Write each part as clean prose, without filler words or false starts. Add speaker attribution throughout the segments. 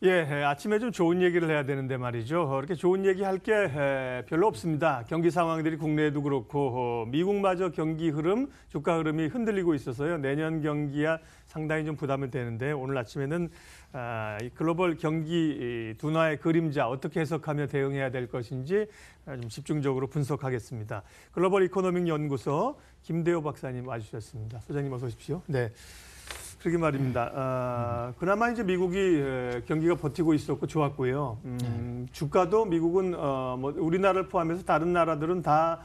Speaker 1: 예, 아침에 좀 좋은 얘기를 해야 되는데 말이죠. 이렇게 좋은 얘기 할 게 별로 없습니다. 경기 상황들이 국내에도 그렇고 미국마저 경기 흐름, 주가 흐름이 흔들리고 있어서요. 내년 경기야 상당히 좀 부담이 되는데 오늘 아침에는 이 글로벌 경기 둔화의 그림자 어떻게 해석하며 대응해야 될 것인지 좀 집중적으로 분석하겠습니다. 글로벌 이코노믹 연구소 김대호 박사님 와주셨습니다. 소장님 어서 오십시오. 네. 그러게 말입니다. 그나마 이제 미국이 경기가 버티고 있었고 좋았고요. 주가도 미국은 뭐 우리나라를 포함해서 다른 나라들은 다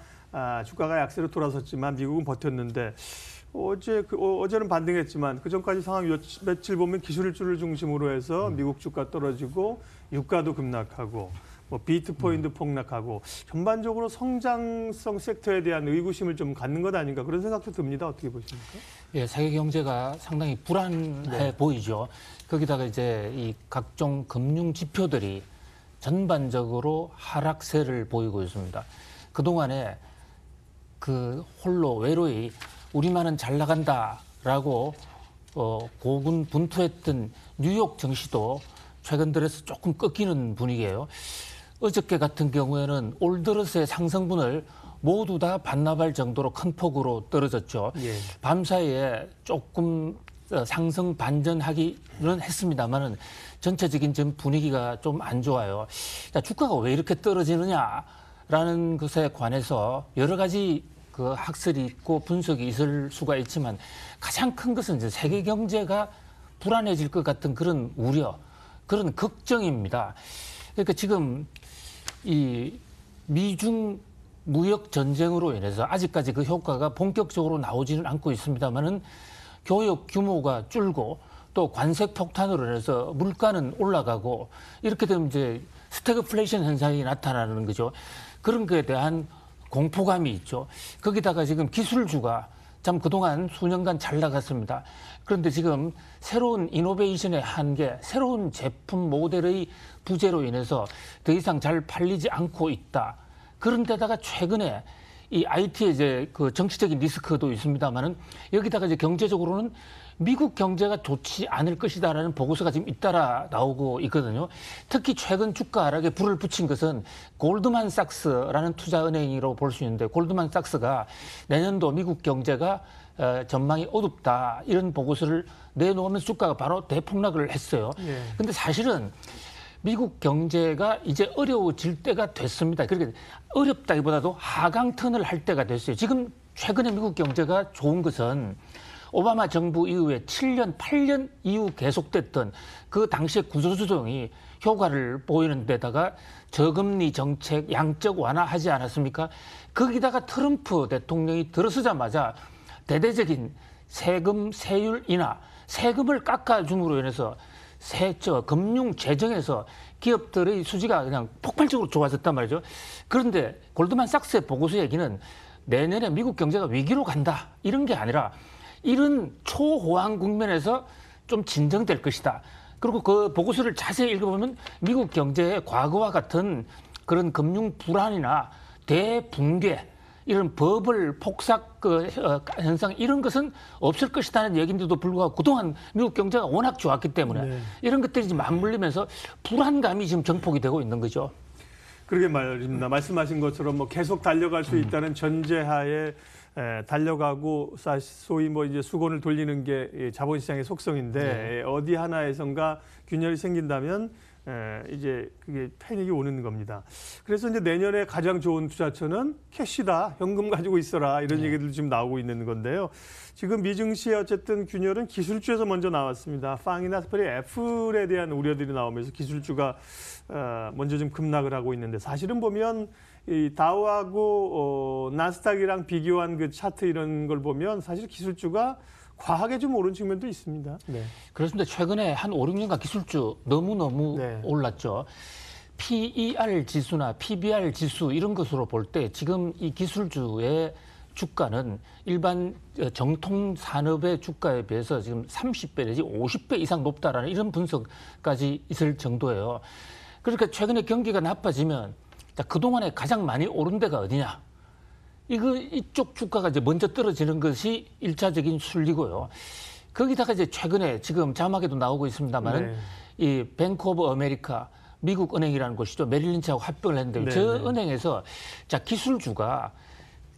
Speaker 1: 주가가 약세로 돌아섰지만 미국은 버텼는데 어제는 반등했지만 그 전까지 상황 며칠 보면 기술주를 중심으로 해서 미국 주가 떨어지고 유가도 급락하고 뭐 비트코인도 폭락하고 전반적으로 성장성 섹터에 대한 의구심을 좀 갖는 것 아닌가 그런 생각도 듭니다. 어떻게 보십니까?
Speaker 2: 예, 세계 경제가 상당히 불안해 보이죠. 거기다가 이제 이 각종 금융 지표들이 전반적으로 하락세를 보이고 있습니다. 그동안에 그 홀로 외로이 우리만은 잘 나간다라고 고군분투했던 뉴욕 증시도 최근 들어서 조금 꺾이는 분위기예요. 어저께 같은 경우에는 올 들어서의 상승분을 모두 다 반납할 정도로 큰 폭으로 떨어졌죠.
Speaker 1: 예.
Speaker 2: 밤사이에 조금 상승 반전하기는 했습니다만은 전체적인 지금 분위기가 좀 안 좋아요. 자, 주가가 왜 이렇게 떨어지느냐라는 것에 관해서 여러 가지 그 학설이 있고 분석이 있을 수가 있지만 가장 큰 것은 이제 세계 경제가 불안해질 것 같은 그런 우려, 그런 걱정입니다. 그러니까 지금 이 미중 무역 전쟁으로 인해서 아직까지 그 효과가 본격적으로 나오지는 않고 있습니다만은 교역 규모가 줄고 또 관세 폭탄으로 인해서 물가는 올라가고 이렇게 되면 이제 스태그플레이션 현상이 나타나는 거죠. 그런 거에 대한 공포감이 있죠. 거기다가 지금 기술주가 참 그동안 수년간 잘 나갔습니다. 그런데 지금 새로운 이노베이션의 한계, 새로운 제품 모델의 부재로 인해서 더 이상 잘 팔리지 않고 있다. 그런데다가 최근에 이 IT의 이제 그 정치적인 리스크도 있습니다만은 여기다가 이제 경제적으로는 미국 경제가 좋지 않을 것이다라는 보고서가 지금 잇따라 나오고 있거든요. 특히 최근 주가 하락에 불을 붙인 것은 골드만삭스라는 투자은행이라고 볼 수 있는데 골드만삭스가 내년도 미국 경제가 전망이 어둡다 이런 보고서를 내놓으면서 주가가 바로 대폭락을 했어요. 근데 사실은 미국 경제가 이제 어려워질 때가 됐습니다. 그러니까 어렵다기보다도 하강턴을 할 때가 됐어요. 지금 최근에 미국 경제가 좋은 것은 오바마 정부 이후에 7년, 8년 이후 계속됐던 그 당시의 구조조정이 효과를 보이는 데다가 저금리 정책 양적 완화하지 않았습니까? 거기다가 트럼프 대통령이 들어서자마자 대대적인 세금 세율 인하, 세금을 깎아줌으로 인해서 금융 재정에서 기업들의 수지가 그냥 폭발적으로 좋아졌단 말이죠. 그런데 골드만삭스의 보고서 얘기는 내년에 미국 경제가 위기로 간다 이런 게 아니라 이런 초호황 국면에서 좀 진정될 것이다. 그리고 그 보고서를 자세히 읽어보면 미국 경제의 과거와 같은 그런 금융 불안이나 대붕괴 이런 버블 폭삭 현상 이런 것은 없을 것이라는 얘기인데도 불구하고 그동안 미국 경제가 워낙 좋았기 때문에 이런 것들이 지금 맞물리면서 불안감이 지금 정폭이 되고 있는 거죠.
Speaker 1: 그러게 말입니다. 말씀하신 것처럼 뭐 계속 달려갈 수 있다는 전제하에 달려가고 소위 뭐 이제 수건을 돌리는 게 자본시장의 속성인데 어디 하나에선가 균열이 생긴다면 이제 그게 패닉이 오는 겁니다. 그래서 이제 내년에 가장 좋은 투자처는 캐시다, 현금 가지고 있어라 이런 얘기들 지금 나오고 있는 건데요. 지금 미증시의 어쨌든 균열은 기술주에서 먼저 나왔습니다. 팡이나 특별히 애플에 대한 우려들이 나오면서 기술주가 먼저 좀 급락을 하고 있는데 사실은 보면 이 다우하고 나스닥이랑 비교한 그 차트 이런 걸 보면 사실 기술주가 과하게 좀 오른 측면도 있습니다. 네.
Speaker 2: 그렇습니다. 최근에 한 5, 6년간 기술주 너무너무 올랐죠. PER 지수나 PBR 지수 이런 것으로 볼 때 지금 이 기술주의 주가는 일반 정통 산업의 주가에 비해서 지금 30배 내지 50배 이상 높다라는 이런 분석까지 있을 정도예요. 그러니까 최근에 경기가 나빠지면 그동안에 가장 많이 오른 데가 어디냐? 이쪽 주가가 이제 먼저 떨어지는 것이 일차적인 순리고요. 거기다가 이제 최근에 지금 자막에도 나오고 있습니다만은
Speaker 1: 네.
Speaker 2: 이 뱅크 오브 아메리카 미국 은행이라는 곳이죠. 메릴린치하고 합병을 했는데
Speaker 1: 네,
Speaker 2: 저
Speaker 1: 네.
Speaker 2: 은행에서 자 기술주가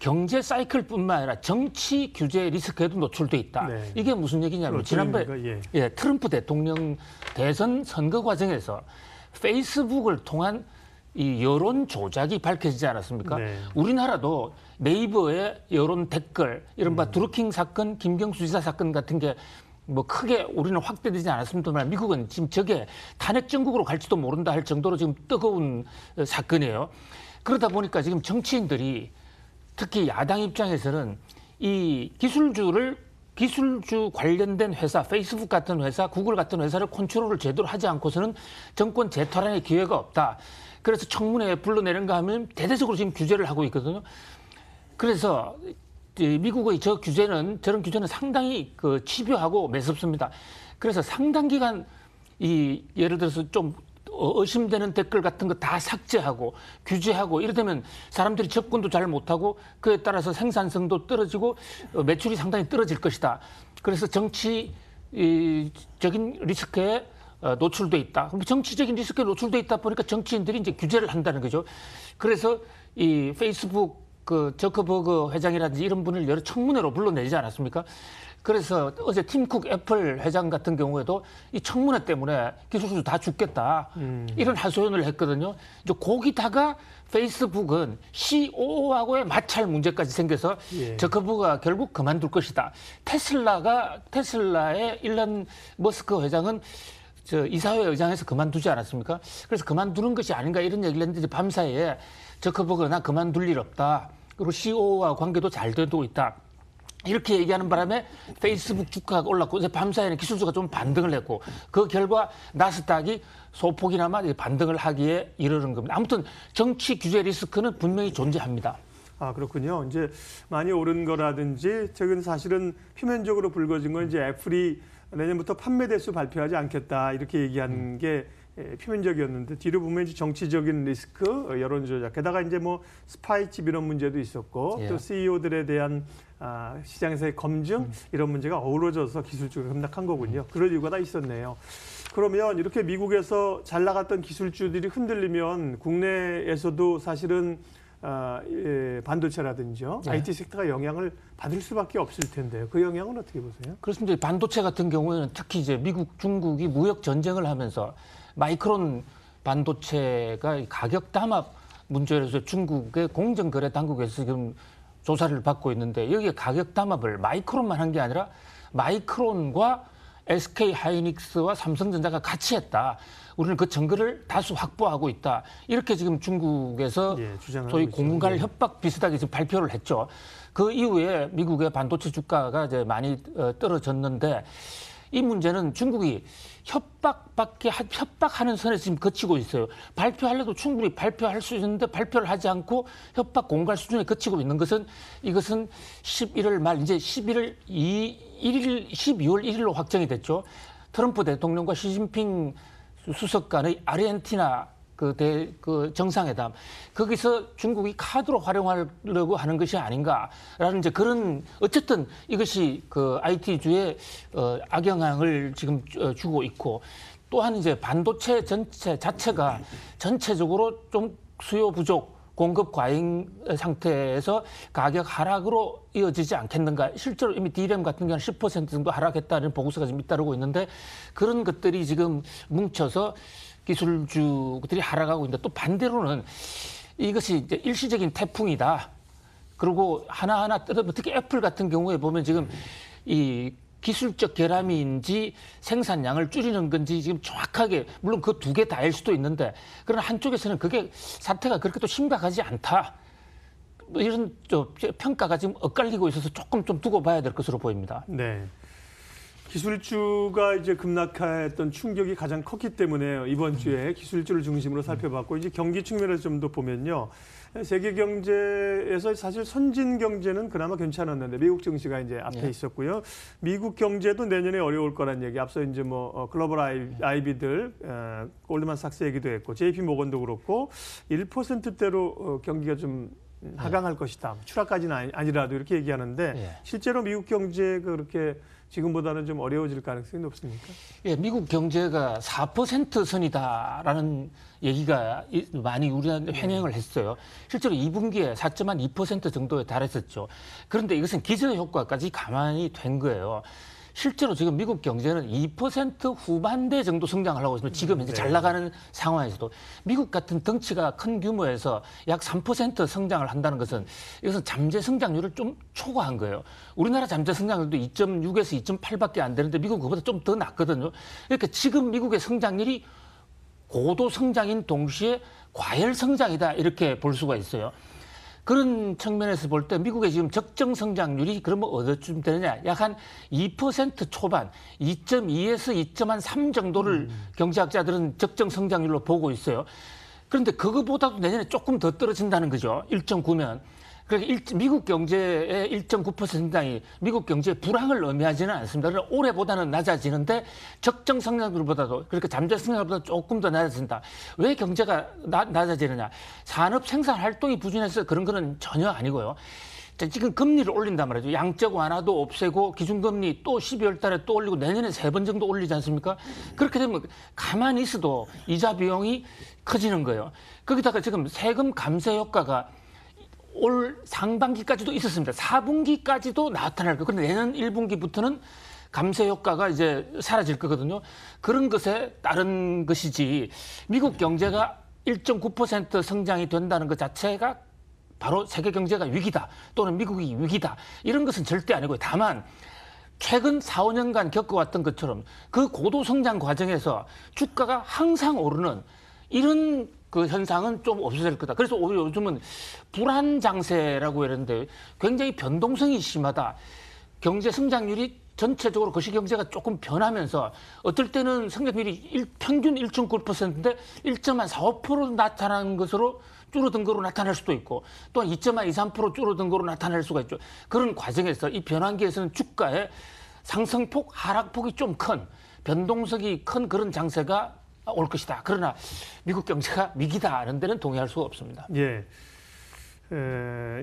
Speaker 2: 경제 사이클뿐만 아니라 정치 규제 리스크에도 노출돼 있다.
Speaker 1: 네.
Speaker 2: 이게 무슨 얘기냐면
Speaker 1: 어떤
Speaker 2: 지난번에
Speaker 1: 의미입니까?
Speaker 2: 예, 트럼프 대통령 대선 선거 과정에서 페이스북을 통한 이 여론 조작이 밝혀지지 않았습니까?
Speaker 1: 네.
Speaker 2: 우리나라도 네이버의 여론 댓글, 이른바 드루킹 사건, 김경수 지사 사건 같은 게 뭐 크게 우리는 확대되지 않았습니다만 미국은 지금 저게 탄핵 정국으로 갈지도 모른다 할 정도로 지금 뜨거운 사건이에요. 그러다 보니까 지금 정치인들이 특히 야당 입장에서는 이 기술주 관련된 회사, 페이스북 같은 회사, 구글 같은 회사를 컨트롤을 제대로 하지 않고서는 정권 재탈환의 기회가 없다. 그래서 청문회에 불러내는가 하면 대대적으로 지금 규제를 하고 있거든요. 그래서 미국의 저런 규제는 상당히 집요하고 매섭습니다. 그래서 상당 기간 예를 들어서 좀 의심되는 댓글 같은 거 다 삭제하고 규제하고 이러면 사람들이 접근도 잘 못하고 그에 따라서 생산성도 떨어지고 매출이 상당히 떨어질 것이다. 그래서 정치적인 리스크에 노출돼 있다. 그럼 정치적인 리스크에 노출돼 있다 보니까 정치인들이 이제 규제를 한다는 거죠. 그래서 이 페이스북 저커버그 회장이라든지 이런 분을 여러 청문회로 불러내지 않았습니까? 그래서 어제 팀쿡 애플 회장 같은 경우에도 이 청문회 때문에 기술주 다 죽겠다. 이런 하소연을 했거든요. 이제 거기다가 페이스북은 CEO하고의 마찰 문제까지 생겨서
Speaker 1: 예.
Speaker 2: 저커버그가 결국 그만둘 것이다. 테슬라의 일론 머스크 회장은 이사회 의장에서 그만두지 않았습니까? 그래서 그만두는 것이 아닌가 이런 얘기를 했는데 밤사이에 저커버그가 나 그만둘 일 없다. 그리고 CEO와 관계도 잘 되고 있다. 이렇게 얘기하는 바람에 페이스북 주가가 올랐고 이제 밤사이에는 기술주가 좀 반등을 했고 그 결과 나스닥이 소폭이나마 반등을 하기에 이르는 겁니다. 아무튼 정치 규제 리스크는 분명히 존재합니다.
Speaker 1: 아, 그렇군요. 이제 많이 오른 거라든지 최근 사실은 표면적으로 불거진 건 이제 애플이 내년부터 판매 대수 발표하지 않겠다 이렇게 얘기한 게 표면적이었는데 뒤로 보면 이제 정치적인 리스크, 여론 조작, 게다가 이제 뭐 스파이칩 이런 문제도 있었고
Speaker 2: 예.
Speaker 1: 또 CEO들에 대한 시장에서의 검증 이런 문제가 어우러져서 기술주가 급락한 거군요. 그럴 이유가 다 있었네요. 그러면 이렇게 미국에서 잘 나갔던 기술주들이 흔들리면 국내에서도 사실은 반도체라든지요,
Speaker 2: 예.
Speaker 1: IT 섹터가 영향을 받을 수밖에 없을 텐데요. 그 영향은 어떻게 보세요?
Speaker 2: 그렇습니다. 반도체 같은 경우에는 특히 이제 미국, 중국이 무역 전쟁을 하면서 마이크론 반도체가 가격 담합 문제로 해서 중국의 공정거래 당국에서 지금 조사를 받고 있는데 여기에 가격 담합을 마이크론만 한 게 아니라 마이크론과 SK 하이닉스와 삼성전자가 같이 했다. 우리는 그 증거를 다수 확보하고 있다. 이렇게 지금 중국에서
Speaker 1: 주장을
Speaker 2: 소위
Speaker 1: 하고 있죠.
Speaker 2: 공갈 협박 비슷하게 지금 발표를 했죠. 그 이후에 미국의 반도체 주가가 이제 많이 떨어졌는데 이 문제는 중국이 협박하는 선에서 지금 거치고 있어요. 발표하려도 충분히 발표할 수 있는데 발표를 하지 않고 협박 공갈 수준에 거치고 있는 것은 이것은 11월 말 이제 12월 1일로 확정이 됐죠. 트럼프 대통령과 시진핑 수석 간의 아르헨티나 그 정상회담 거기서 중국이 카드로 활용하려고 하는 것이 아닌가라는 이제 그런 어쨌든 이것이 그 IT주에 악영향을 지금 주고 있고 또한 이제 반도체 자체가 전체적으로 좀 수요 부족 공급 과잉 상태에서 가격 하락으로 이어지지 않겠는가. 실제로 이미 D램 같은 경우는 10% 정도 하락했다는 보고서가 지금 잇따르고 있는데 그런 것들이 지금 뭉쳐서 기술주들이 하락하고 있는데 또 반대로는 이것이 이제 일시적인 태풍이다. 그리고 하나하나 특히 애플 같은 경우에 보면 지금 이 기술적 결함인지 생산량을 줄이는 건지 지금 정확하게 물론 그 두 개 다일 수도 있는데 그러나 한쪽에서는 그게 사태가 그렇게 또 심각하지 않다. 이런 평가가 지금 엇갈리고 있어서 조금 좀 두고 봐야 될 것으로 보입니다.
Speaker 1: 네. 기술주가 이제 급락했던 충격이 가장 컸기 때문에 이번 주에 기술주를 중심으로 살펴봤고 이제 경기 측면에서 좀 더 보면요. 세계 경제에서 사실 선진 경제는 그나마 괜찮았는데 미국 증시가 이제 앞에 있었고요. 미국 경제도 내년에 어려울 거란 얘기. 앞서 이제 뭐 글로벌 아이비들 골드만삭스 얘기도 했고 JP 모건도 그렇고 1%대로 경기가 좀 하강할 것이다. 추락까지는 아니라도 이렇게 얘기하는데
Speaker 2: 예.
Speaker 1: 실제로 미국 경제가 그렇게 지금보다는 좀 어려워질 가능성이 높습니까?
Speaker 2: 예, 미국 경제가 4% 선이다라는 얘기가 많이 우리한테 횡행을 했어요. 실제로 2분기에 4.2% 정도에 달했었죠. 그런데 이것은 기저효과까지 감안이 된 거예요. 실제로 지금 미국 경제는 2% 후반대 정도 성장하려고 있습니다. 지금 현재 잘 나가는 상황에서도 미국 같은 덩치가 큰 규모에서 약 3% 성장을 한다는 것은 이것은 잠재 성장률을 좀 초과한 거예요. 우리나라 잠재 성장률도 2.6에서 2.8밖에 안 되는데 미국은 그보다 좀 더 낮거든요. 그러니까 지금 미국의 성장률이 고도 성장인 동시에 과열 성장이다 이렇게 볼 수가 있어요. 그런 측면에서 볼 때 미국의 지금 적정 성장률이 그러면 어디쯤 되느냐? 약 한 2% 초반, 2.2에서 2.3 정도를 경제학자들은 적정 성장률로 보고 있어요. 그런데 그거보다도 내년에 조금 더 떨어진다는 거죠. 1.9면. 그러니까 미국 경제의 1.9% 성장이 미국 경제의 불황을 의미하지는 않습니다. 그러나 올해보다는 낮아지는데 적정 성장률보다도 그러니까 잠재 성장률보다 조금 더 낮아진다. 왜 경제가 낮아지느냐? 산업 생산 활동이 부진해서 그런 거는 전혀 아니고요. 자, 지금 금리를 올린단 말이죠. 양적 완화도 없애고 기준금리 또 12월 달에 또 올리고 내년에 3번 정도 올리지 않습니까? 그렇게 되면 가만히 있어도 이자 비용이 커지는 거예요. 거기다가 지금 세금 감세 효과가 올 상반기까지도 있었습니다. 4분기까지도 나타날 거예요. 그런데 내년 1분기부터는 감세 효과가 이제 사라질 거거든요. 그런 것에 따른 것이지 미국 경제가 1.9% 성장이 된다는 것 자체가 바로 세계 경제가 위기다 또는 미국이 위기다 이런 것은 절대 아니고요. 다만 최근 4, 5년간 겪어왔던 것처럼 그 고도 성장 과정에서 주가가 항상 오르는 이런 그 현상은 좀 없어질 거다. 그래서 오히려 요즘은 불안 장세라고 이러는데 굉장히 변동성이 심하다. 경제 성장률이 전체적으로 거시경제가 조금 변하면서 어떨 때는 성장률이 평균 1.9%인데 1.45% 나타나는 것으로 줄어든 거로 나타날 수도 있고 또한 2.23% 줄어든 거로 나타날 수가 있죠. 그런 과정에서 이 변환기에서는 주가의 상승폭, 하락폭이 좀 큰 변동성이 큰 그런 장세가 올 것이다. 그러나 미국 경제가 위기다 하는 데는 동의할 수가 없습니다.
Speaker 1: 예.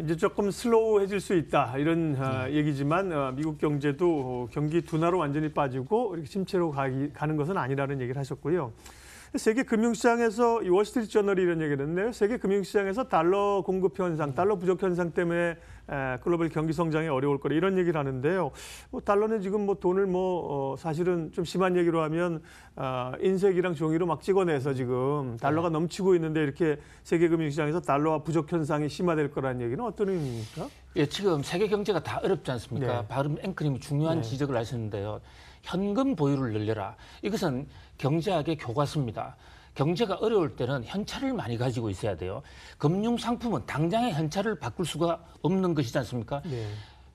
Speaker 1: 이제 조금 슬로우해질 수 있다 이런 얘기지만 미국 경제도 경기 둔화로 완전히 빠지고 이렇게 침체로 가는 것은 아니라는 얘기를 하셨고요. 세계 금융시장에서 이 월스트리트 저널이 이런 얘기를 했네요. 세계 금융시장에서 달러 공급 현상, 달러 부족 현상 때문에 글로벌 경기 성장이 어려울 거라 이런 얘기를 하는데요. 달러는 지금 돈을 사실은 좀 심한 얘기로 하면 인쇄기랑 종이로 막 찍어내서 지금 달러가 넘치고 있는데 이렇게 세계 금융시장에서 달러와 부족 현상이 심화될 거라는 얘기는 어떤 의미입니까?
Speaker 2: 예, 지금 세계 경제가 다 어렵지 않습니까?
Speaker 1: 네.
Speaker 2: 바로 앵커님이 중요한 지적을 하셨는데요. 현금 보유를 늘려라. 이것은 경제학의 교과서입니다. 경제가 어려울 때는 현찰을 많이 가지고 있어야 돼요. 금융 상품은 당장의 현찰을 바꿀 수가 없는 것이지 않습니까?
Speaker 1: 네.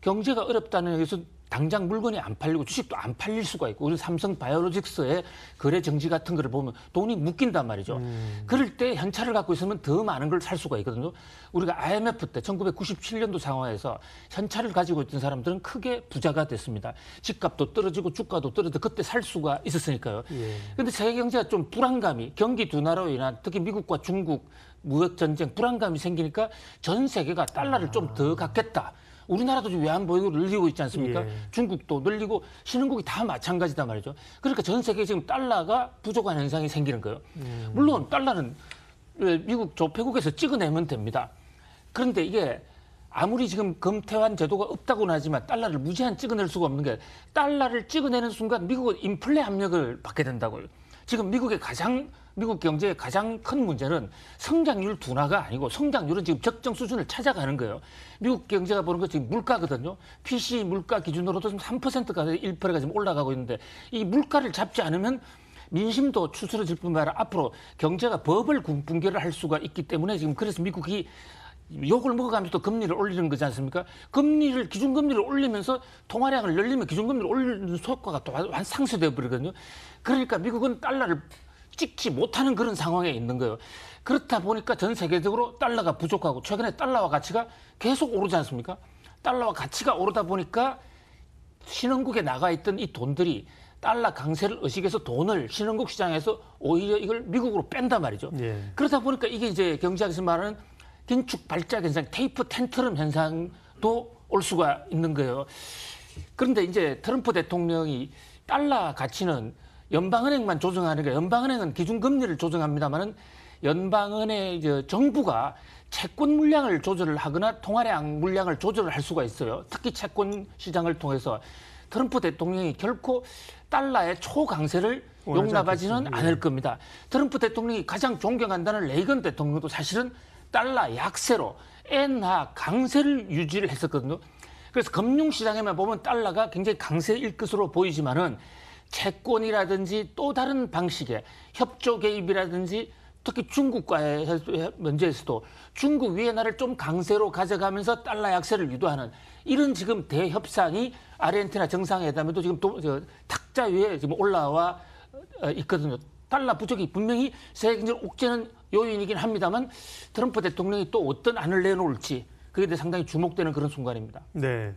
Speaker 2: 경제가 어렵다는 얘기에서 당장 물건이 안 팔리고 주식도 안 팔릴 수가 있고 우리 삼성 바이오로직스의 거래 정지 같은 거를 보면 돈이 묶인단 말이죠. 그럴 때 현찰을 갖고 있으면 더 많은 걸 살 수가 있거든요. 우리가 IMF 때 1997년도 상황에서 현찰을 가지고 있던 사람들은 크게 부자가 됐습니다. 집값도 떨어지고 주가도 떨어지고 그때 살 수가 있었으니까요. 그런데 세계 경제가 좀 불안감이 경기 둔화로 인한 특히 미국과 중국 무역 전쟁 불안감이 생기니까 전 세계가 달러를 좀 더 갖겠다. 우리나라도 지금 외환 보유고를 늘리고 있지 않습니까?
Speaker 1: 예.
Speaker 2: 중국도 늘리고 신흥국이 다 마찬가지단 말이죠. 그러니까 전 세계에 지금 달러가 부족한 현상이 생기는 거예요. 물론 달러는 미국 조폐국에서 찍어내면 됩니다. 그런데 이게 아무리 지금 금태환 제도가 없다고는 하지만 달러를 무제한 찍어낼 수가 없는 게 달러를 찍어내는 순간 미국은 인플레 압력을 받게 된다고요. 지금 미국 경제의 가장 큰 문제는 성장률 둔화가 아니고 성장률은 지금 적정 수준을 찾아가는 거예요. 미국 경제가 보는 거 지금 물가거든요. PC 물가 기준으로도 지금 3%가 1%가 지금 올라가고 있는데 이 물가를 잡지 않으면 민심도 추스러질 뿐만 아니라 앞으로 경제가 버블 붕괴를 할 수가 있기 때문에 지금 그래서 미국이 욕을 먹어가면서 또 금리를 올리는 거지 않습니까? 기준금리를 올리면서 통화량을 늘리면 기준금리를 올리는 효과가 또 상쇄되어 버리거든요. 그러니까 미국은 달러를 찍지 못하는 그런 상황에 있는 거예요. 그렇다 보니까 전 세계적으로 달러가 부족하고 최근에 달러와 가치가 계속 오르지 않습니까? 달러와 가치가 오르다 보니까 신흥국에 나가 있던 이 돈들이 달러 강세를 의식해서 돈을 신흥국 시장에서 오히려 이걸 미국으로 뺀단 말이죠.
Speaker 1: 예.
Speaker 2: 그러다 보니까 이게 이제 경제학에서 말하는 긴축 발작 현상, 테이프 텐트럼 현상도 올 수가 있는 거예요. 그런데 이제 트럼프 대통령이 달러 가치는 연방은행만 조정하니까 연방은행은 기준금리를 조정합니다만은 연방은행 정부가 채권 물량을 조절을 하거나 통화량 물량을 조절을 할 수가 있어요. 특히 채권 시장을 통해서 트럼프 대통령이 결코 달러의 초강세를 용납하지는 않을 겁니다. 트럼프 대통령이 가장 존경한다는 레이건 대통령도 사실은 달러 약세로 엔화 강세를 유지를 했었거든요. 그래서 금융시장에만 보면 달러가 굉장히 강세일 것으로 보이지만은 채권이라든지 또 다른 방식의 협조 개입이라든지 특히 중국과의 문제에서도 중국 위엔화를 좀 강세로 가져가면서 달러 약세를 유도하는 이런 지금 대협상이 아르헨티나 정상회담에도 지금 탁자 위에 지금 올라와 있거든요. 달러 부족이 분명히 세계 경제를 옥죄는 요인이긴 합니다만 트럼프 대통령이 또 어떤 안을 내놓을지 그게 대해 상당히 주목되는 그런 순간입니다.
Speaker 1: 네.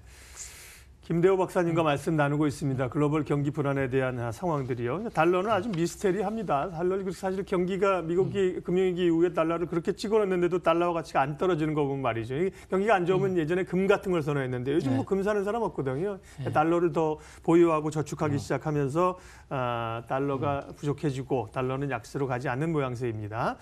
Speaker 1: 김대호 박사님과 말씀 나누고 있습니다. 글로벌 경기 불안에 대한 상황들이요. 달러는 아주 미스테리합니다. 달러 사실 경기가 미국이 금융위기 이후에 달러를 그렇게 찍어놨는데도 달러와 가치가 안 떨어지는 거 보면 말이죠. 경기가 안 좋으면 예전에 금 같은 걸 선호했는데 요즘 뭐 금 사는 사람 없거든요. 달러를 더 보유하고 저축하기 시작하면서 달러가 부족해지고 달러는 약세로 가지 않는 모양새입니다.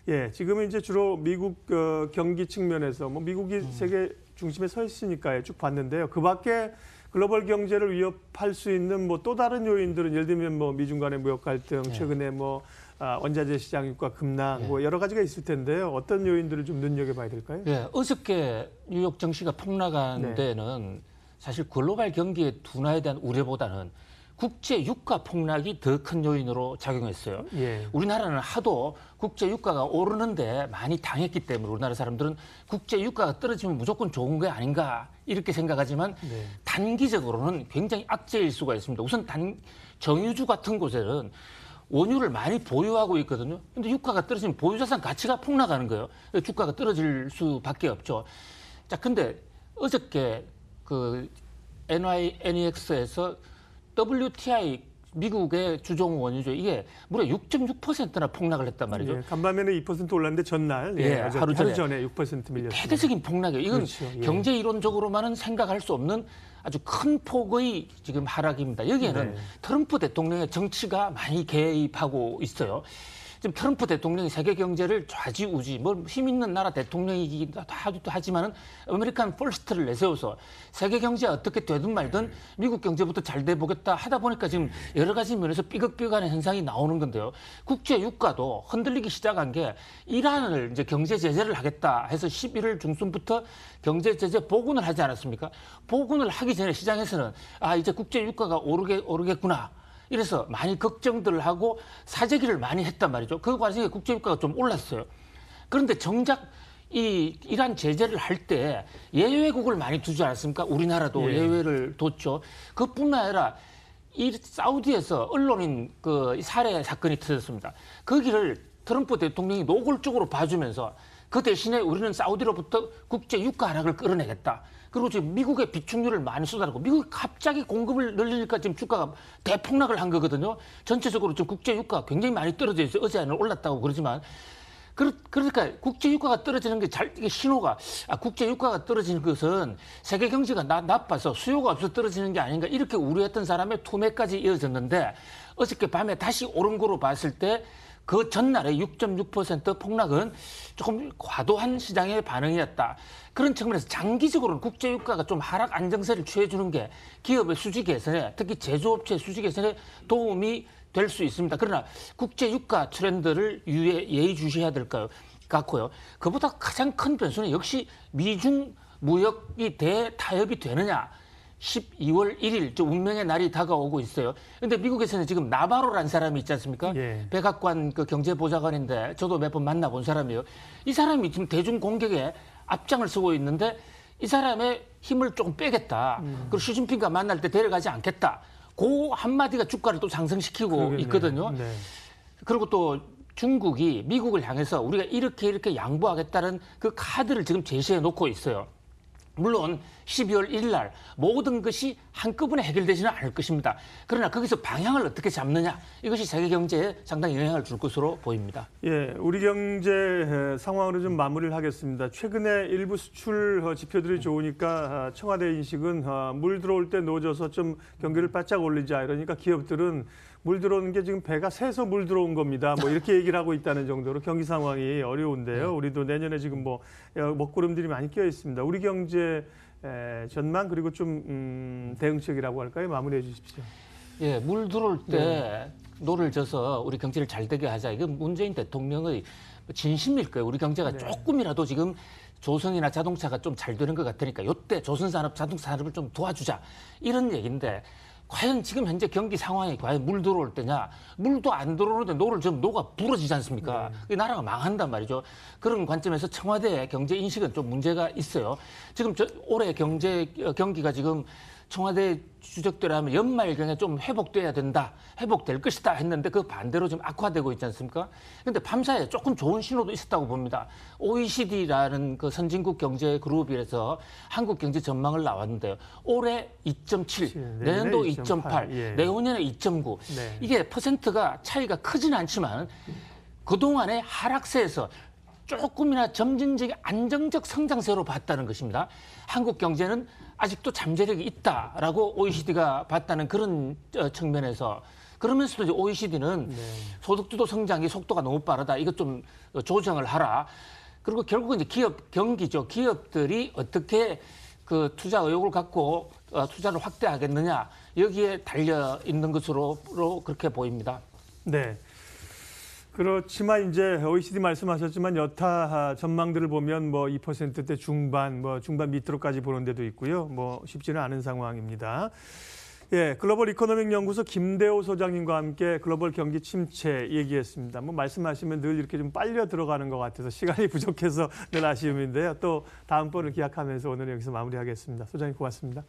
Speaker 1: 예, 지금은 이제 주로 미국 경기 측면에서 뭐 미국이 세계 중심에 서 있으니까요. 쭉 봤는데요. 그 밖에 글로벌 경제를 위협할 수 있는 뭐 또 다른 요인들은 예를 들면 뭐 미중 간의 무역 갈등, 최근에 뭐 원자재 시장 유가 급락 뭐 여러 가지가 있을 텐데요. 어떤 요인들을 좀 눈여겨봐야 될까요?
Speaker 2: 예, 어저께 뉴욕 증시가 폭락한 데는 사실 글로벌 경기의 둔화에 대한 우려보다는 국제 유가 폭락이 더 큰 요인으로 작용했어요.
Speaker 1: 예.
Speaker 2: 우리나라는 하도 국제 유가가 오르는데 많이 당했기 때문에 우리나라 사람들은 국제 유가가 떨어지면 무조건 좋은 게 아닌가 이렇게 생각하지만 단기적으로는 굉장히 악재일 수가 있습니다. 우선 정유주 같은 곳에는 원유를 많이 보유하고 있거든요. 근데 유가가 떨어지면 보유자산 가치가 폭락하는 거예요. 주가가 떨어질 수밖에 없죠. 자, 근데 어저께 그 NYNEX에서 WTI 미국의 주종 원유죠. 이게 무려 6.6%나 폭락을 했단 말이죠.
Speaker 1: 예, 간밤에는 2% 올랐는데 전날 하루 전에 6% 밀렸습니다.
Speaker 2: 대대적인 폭락이에요. 이건
Speaker 1: 그렇죠.
Speaker 2: 경제 이론적으로만은 생각할 수 없는 아주 큰 폭의 지금 하락입니다. 여기에는 트럼프 대통령의 정치가 많이 개입하고 있어요. 지금 트럼프 대통령이 세계 경제를 좌지우지, 뭐 힘 있는 나라 대통령이기도 하지만은 아메리칸 퍼스트를 내세워서 세계 경제가 어떻게 되든 말든 미국 경제부터 잘 돼 보겠다 하다 보니까 지금 여러 가지 면에서 삐걱삐걱하는 현상이 나오는 건데요. 국제 유가도 흔들리기 시작한 게 이란을 이제 경제 제재를 하겠다 해서 11월 중순부터 경제 제재 복원을 하지 않았습니까? 복원을 하기 전에 시장에서는 이제 국제 유가가 오르겠구나. 이래서 많이 걱정들을 하고 사재기를 많이 했단 말이죠. 그 과정에 국제유가가 좀 올랐어요. 그런데 정작 이 이란 제재를 할 때 예외국을 많이 두지 않았습니까? 우리나라도 예외를 뒀죠. 그뿐만 아니라 이 사우디에서 언론인 그 살해 사건이 터졌습니다. 거기를 트럼프 대통령이 노골적으로 봐주면서 그 대신에 우리는 사우디로부터 국제 유가 하락을 끌어내겠다. 그리고 지금 미국의 비축률을 많이 쏟아내고 미국이 갑자기 공급을 늘리니까 지금 주가가 대폭락을 한 거거든요. 전체적으로 지금 국제 유가가 굉장히 많이 떨어져 있어요. 어제는 올랐다고 그러지만 그러니까 국제 유가가 떨어지는 게 이게 신호가 국제 유가가 떨어지는 것은 세계 경제가 나빠서 수요가 없어서 떨어지는 게 아닌가 이렇게 우려했던 사람의 투매까지 이어졌는데 어저께 밤에 다시 오른 거로 봤을 때 그 전날에 6.6% 폭락은 조금 과도한 시장의 반응이었다. 그런 측면에서 장기적으로는 국제유가가 좀 하락 안정세를 취해주는 게 기업의 수지 개선에 특히 제조업체 수지 개선에 도움이 될 수 있습니다. 그러나 국제유가 트렌드를 예의주시해야 될까요? 같고요. 그보다 가장 큰 변수는 역시 미중 무역이 대타협이 되느냐. 12월 1일 저 운명의 날이 다가오고 있어요. 그런데 미국에서는 지금 나바로라는 사람이 있지 않습니까? 백악관 그 경제보좌관인데 저도 몇 번 만나본 사람이에요. 이 사람이 지금 대중 공격에 앞장을 서고 있는데 이 사람의 힘을 조금 빼겠다. 그리고 시진핑과 만날 때 데려가지 않겠다. 그 한마디가 주가를 또 상승시키고 있거든요. 그리고 또 중국이 미국을 향해서 우리가 이렇게 양보하겠다는 그 카드를 지금 제시해 놓고 있어요. 물론 12월 1일 날 모든 것이 한꺼번에 해결되지는 않을 것입니다. 그러나 거기서 방향을 어떻게 잡느냐 이것이 세계 경제에 상당히 영향을 줄 것으로 보입니다.
Speaker 1: 예, 우리 경제 상황으로 좀 마무리를 하겠습니다. 최근에 일부 수출 지표들이 좋으니까 청와대 인식은 물 들어올 때 노져서 좀 경기를 바짝 올리자 이러니까 기업들은 물 들어오는 게 지금 배가 새서 물 들어온 겁니다. 뭐 이렇게 얘기를 하고 있다는 정도로 경기 상황이 어려운데요. 우리도 내년에 지금 뭐 먹구름들이 많이 끼어 있습니다. 우리 경제 전망 그리고 좀 대응책이라고 할까요? 마무리해 주십시오.
Speaker 2: 예, 물 들어올 때 노를 져서 우리 경제를 잘 되게 하자. 이건 문재인 대통령의 진심일 거예요. 우리 경제가 조금이라도 지금 조선이나 자동차가 좀 잘 되는 것 같으니까 이때 조선산업, 자동차산업을 좀 도와주자. 이런 얘기인데 과연 지금 현재 경기 상황이 과연 물 들어올 때냐? 물도 안 들어오는데 노를 좀 녹아 부러지지 않습니까? 이 나라가 망한단 말이죠. 그런 관점에서 청와대의 경제 인식은 좀 문제가 있어요. 지금 올해 경기가 지금 청와대 주적들하면 연말경에 좀 회복돼야 된다, 회복될 것이다 했는데 그 반대로 좀 악화되고 있지 않습니까? 그런데 밤사이에 조금 좋은 신호도 있었다고 봅니다. OECD라는 그 선진국 경제 그룹에서 한국 경제 전망을 나왔는데요. 올해 2.7, 내년도 2.8, 내후년에 2.9.
Speaker 1: 네.
Speaker 2: 이게 퍼센트가 차이가 크지는 않지만 그동안의 하락세에서 조금이나 점진적인 안정적 성장세로 봤다는 것입니다. 한국 경제는 아직도 잠재력이 있다라고 OECD가 봤다는 그런 측면에서 그러면서도 이제 OECD는 소득주도 성장의 속도가 너무 빠르다. 이것 좀 조정을 하라. 그리고 결국은 이제 경기죠. 기업들이 어떻게 그 투자 의욕을 갖고 투자를 확대하겠느냐. 여기에 달려 있는 것으로 그렇게 보입니다.
Speaker 1: 네. 그렇지만 이제 OECD 말씀하셨지만 여타 전망들을 보면 뭐 2%대 중반, 뭐 중반 밑으로까지 보는 데도 있고요. 뭐 쉽지는 않은 상황입니다. 예, 글로벌 이코노믹 연구소 김대호 소장님과 함께 글로벌 경기 침체 얘기했습니다. 뭐 말씀하시면 늘 이렇게 좀 빨려 들어가는 것 같아서 시간이 부족해서 늘 아쉬움인데요. 또 다음번을 기약하면서 오늘 여기서 마무리하겠습니다. 소장님 고맙습니다.